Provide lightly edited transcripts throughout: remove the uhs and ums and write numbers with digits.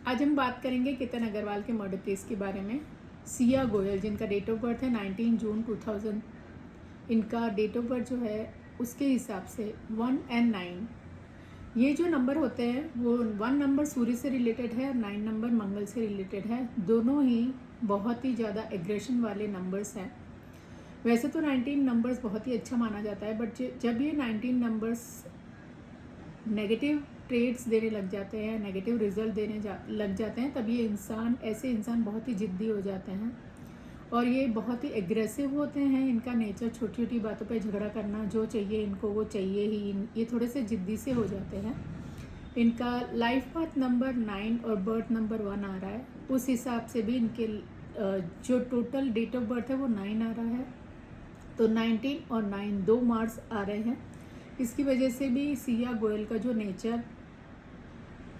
आज हम बात करेंगे केतन अग्रवाल के मर्डर केस के बारे में। सिया गोयल, जिनका डेट ऑफ बर्थ है 19 जून 2000, इनका डेट ऑफ बर्थ जो है उसके हिसाब से 1 and 9, ये जो नंबर होते हैं वो 1 नंबर सूर्य से रिलेटेड है और 9 नंबर मंगल से रिलेटेड है। दोनों ही बहुत ही ज़्यादा एग्रेशन वाले नंबर्स हैं। वैसे तो 19 नंबर्स बहुत ही अच्छा माना जाता है, बट जब ये 19 नंबर्स नेगेटिव ट्रेड्स देने लग जाते हैं, नेगेटिव रिजल्ट लग जाते हैं, तब ये ऐसे इंसान बहुत ही ज़िद्दी हो जाते हैं और ये बहुत ही एग्रेसिव होते हैं। इनका नेचर छोटी छोटी बातों पे झगड़ा करना, जो चाहिए इनको वो चाहिए ही। ये थोड़े से ज़िद्दी से हो जाते हैं। इनका लाइफ पाथ नंबर 9 और बर्थ नंबर 1 आ रहा है। उस हिसाब से भी इनके जो टोटल डेट ऑफ बर्थ है वो 9 आ रहा है, तो 19 और 9 2 मार्क्स आ रहे हैं। इसकी वजह से भी सिया गोयल का जो नेचर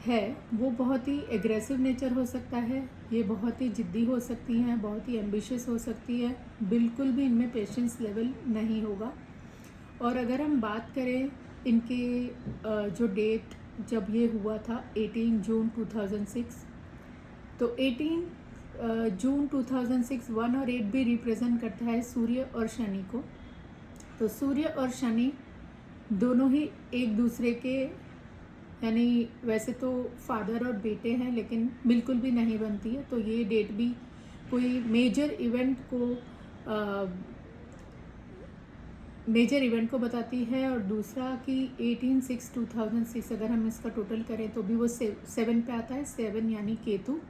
है वो बहुत ही एग्रेसिव नेचर हो सकता है। ये बहुत ही ज़िद्दी हो सकती हैं, बहुत ही एम्बिशियस हो सकती है। बिल्कुल भी इनमें पेशेंस लेवल नहीं होगा। और अगर हम बात करें इनके जो डेट जब ये हुआ था 18 जून 2006, तो 18 जून 2006 1 और 8 भी रिप्रेजेंट करता है सूर्य और शनि को। तो सूर्य और शनि दोनों ही एक दूसरे के, यानी वैसे तो फादर और बेटे हैं, लेकिन बिल्कुल भी नहीं बनती है। तो ये डेट भी कोई मेजर इवेंट को बताती है। और दूसरा कि 18/6/2006 अगर हम इसका टोटल करें तो भी वो 7 पे आता है। 7 यानी केतु।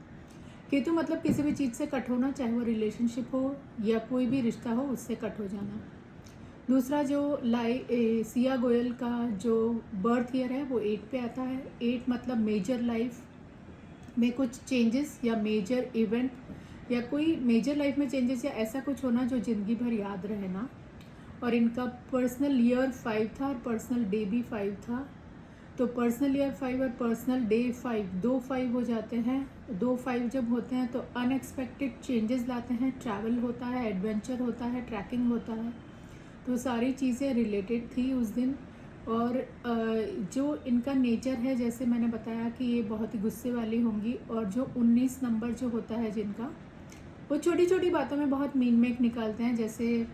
केतु मतलब किसी भी चीज़ से कट होना, चाहे वो रिलेशनशिप हो या कोई भी रिश्ता हो, उससे कट हो जाना। दूसरा जो सिया गोयल का जो बर्थ ईयर है वो 8 पे आता है। 8 मतलब मेजर लाइफ में कुछ चेंजेस या मेजर इवेंट या कोई मेजर लाइफ में चेंजेस या ऐसा कुछ होना जो ज़िंदगी भर याद रहना। और इनका पर्सनल ईयर 5 था और पर्सनल डे भी 5 था। तो पर्सनल ईयर 5 और पर्सनल डे 5, 2 5 हो जाते हैं। 2 5 जब होते हैं तो अनएक्सपेक्टेड चेंजेस लाते हैं। ट्रैवल होता है, एडवेंचर होता है, ट्रैकिंग होता है। तो सारी चीज़ें रिलेटेड थी उस दिन। और जो इनका नेचर है, जैसे मैंने बताया कि ये बहुत ही गुस्से वाली होंगी। और जो 19 नंबर जो होता है जिनका, वो छोटी छोटी बातों में बहुत मीन मेक निकालते हैं। जैसे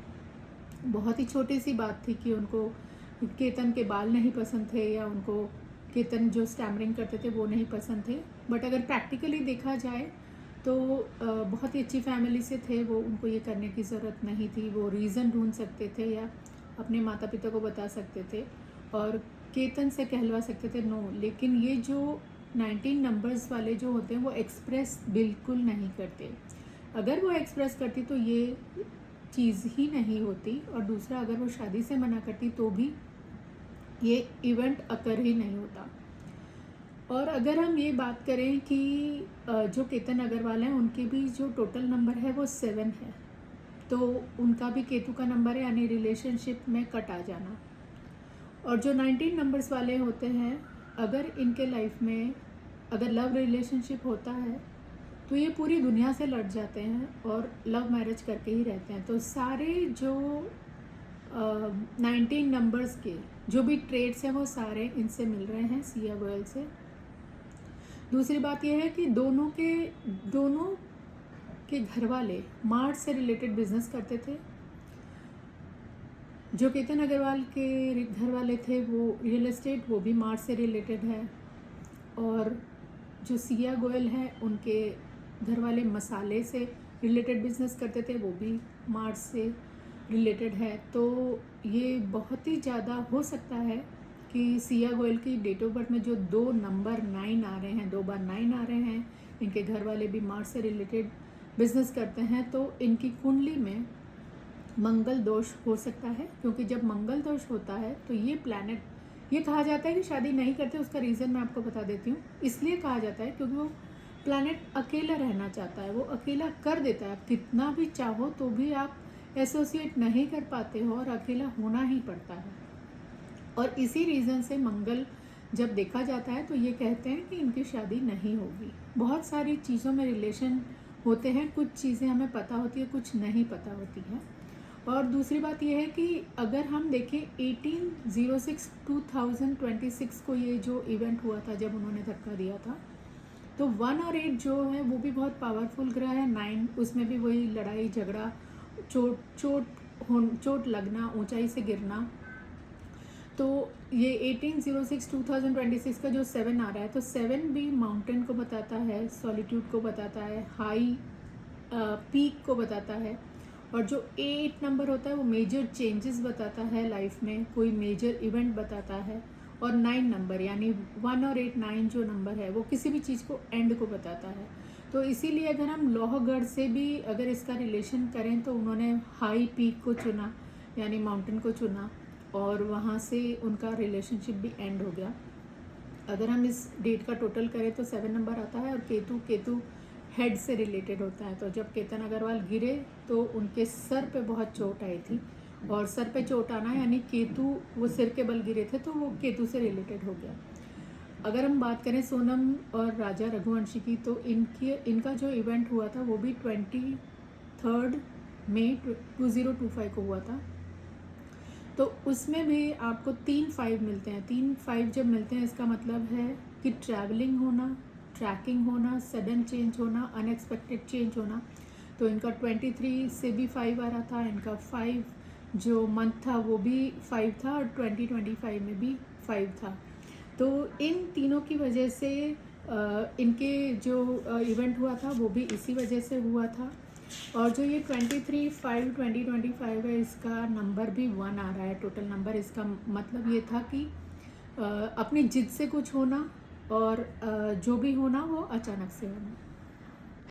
बहुत ही छोटी सी बात थी कि उनको केतन के बाल नहीं पसंद थे, या उनको केतन जो स्टैमरिंग करते थे वो नहीं पसंद थे। बट अगर प्रैक्टिकली देखा जाए तो बहुत ही अच्छी फैमिली से थे वो, उनको ये करने की ज़रूरत नहीं थी। वो रीज़न ढूंढ सकते थे या अपने माता पिता को बता सकते थे और केतन से कहलवा सकते थे नो। लेकिन ये जो 19 नंबर्स वाले जो होते हैं वो एक्सप्रेस बिल्कुल नहीं करते। अगर वो एक्सप्रेस करती तो ये चीज़ ही नहीं होती। और दूसरा, अगर वो शादी से मना करती तो भी ये इवेंट अकर ही नहीं होता। और अगर हम ये बात करें कि जो केतन अग्रवाल हैं उनके भी जो टोटल नंबर है वो 7 है, तो उनका भी केतु का नंबर है, यानी रिलेशनशिप में कट आ जाना। और जो 19 नंबर्स वाले होते हैं, अगर इनके लाइफ में अगर लव रिलेशनशिप होता है तो ये पूरी दुनिया से लड़ जाते हैं और लव मैरिज करके ही रहते हैं। तो सारे जो 19 नंबर्स के जो भी ट्रेड्स हैं वो सारे इनसे मिल रहे हैं, सिया गोयल से। दूसरी बात यह है कि दोनों के घर वाले मार्ट से रिलेटेड बिजनेस करते थे। जो केतन अग्रवाल के घर वाले थे वो रियल एस्टेट, वो भी मार्ट से रिलेटेड है। और जो सिया गोयल हैं उनके घर वाले मसाले से रिलेटेड बिजनेस करते थे, वो भी मार्ट से रिलेटेड है। तो ये बहुत ही ज़्यादा हो सकता है कि सिया गोयल की डेट ऑफ बर्थ में जो 2 नंबर 9 आ रहे हैं, 2 बार 9 आ रहे हैं, इनके घर वाले भी मार्ट से रिलेटेड बिजनेस करते हैं। तो इनकी कुंडली में मंगल दोष हो सकता है, क्योंकि जब मंगल दोष होता है तो ये प्लैनेट, ये कहा जाता है कि शादी नहीं करते। उसका रीज़न मैं आपको बता देती हूँ। इसलिए कहा जाता है क्योंकि वो प्लैनेट अकेला रहना चाहता है, वो अकेला कर देता है। आप कितना भी चाहो तो भी आप एसोसिएट नहीं कर पाते हो और अकेला होना ही पड़ता है। और इसी रीज़न से मंगल जब देखा जाता है तो ये कहते हैं कि इनकी शादी नहीं होगी। बहुत सारी चीज़ों में रिलेशन होते हैं, कुछ चीज़ें हमें पता होती है, कुछ नहीं पता होती है। और दूसरी बात यह है कि अगर हम देखें 18/06/2026 को ये जो इवेंट हुआ था जब उन्होंने धक्का दिया था, तो 1 और 8 जो है वो भी बहुत पावरफुल ग्रह है। 9 उसमें भी वही लड़ाई झगड़ा, चोट लगना, ऊंचाई से गिरना। तो ये 1806-2026 का जो 7 आ रहा है, तो 7 भी माउंटेन को बताता है, सॉलिट्यूड को बताता है, हाई पीक को बताता है। और जो 8 नंबर होता है वो मेजर चेंजेस बताता है लाइफ में, कोई मेजर इवेंट बताता है। और 9 नंबर यानी 1 और 8, 9 जो नंबर है वो किसी भी चीज़ को एंड को बताता है। तो इसीलिए अगर हम लोहगढ़ से भी अगर इसका रिलेशन करें तो उन्होंने हाई पीक को चुना यानी माउंटेन को चुना, और वहाँ से उनका रिलेशनशिप भी एंड हो गया। अगर हम इस डेट का टोटल करें तो 7 नंबर आता है। और केतु हेड से रिलेटेड होता है। तो जब केतन अग्रवाल गिरे तो उनके सर पे बहुत चोट आई थी, और सर पे चोट आना यानी केतु, वो सिर के बल गिरे थे तो वो केतु से रिलेटेड हो गया। अगर हम बात करें सोनम और राजा रघुवंशी की, तो इनका जो इवेंट हुआ था वो भी 23 मई 2025 को हुआ था। तो उसमें भी आपको 3 5 मिलते हैं। 3 5 जब मिलते हैं इसका मतलब है कि ट्रैवलिंग होना, ट्रैकिंग होना, सडन चेंज होना, अनएक्सपेक्टेड चेंज होना। तो इनका 23 से भी 5 आ रहा था, इनका 5 जो मंथ था वो भी 5 था, और 2025 में भी 5 था। तो इन तीनों की वजह से इनके जो इवेंट हुआ था वो भी इसी वजह से हुआ था। और जो ये 23/5/2025 है, इसका नंबर भी 1 आ रहा है टोटल नंबर। इसका मतलब ये था कि अपनी जिद से कुछ होना, और जो भी होना वो अचानक से होना।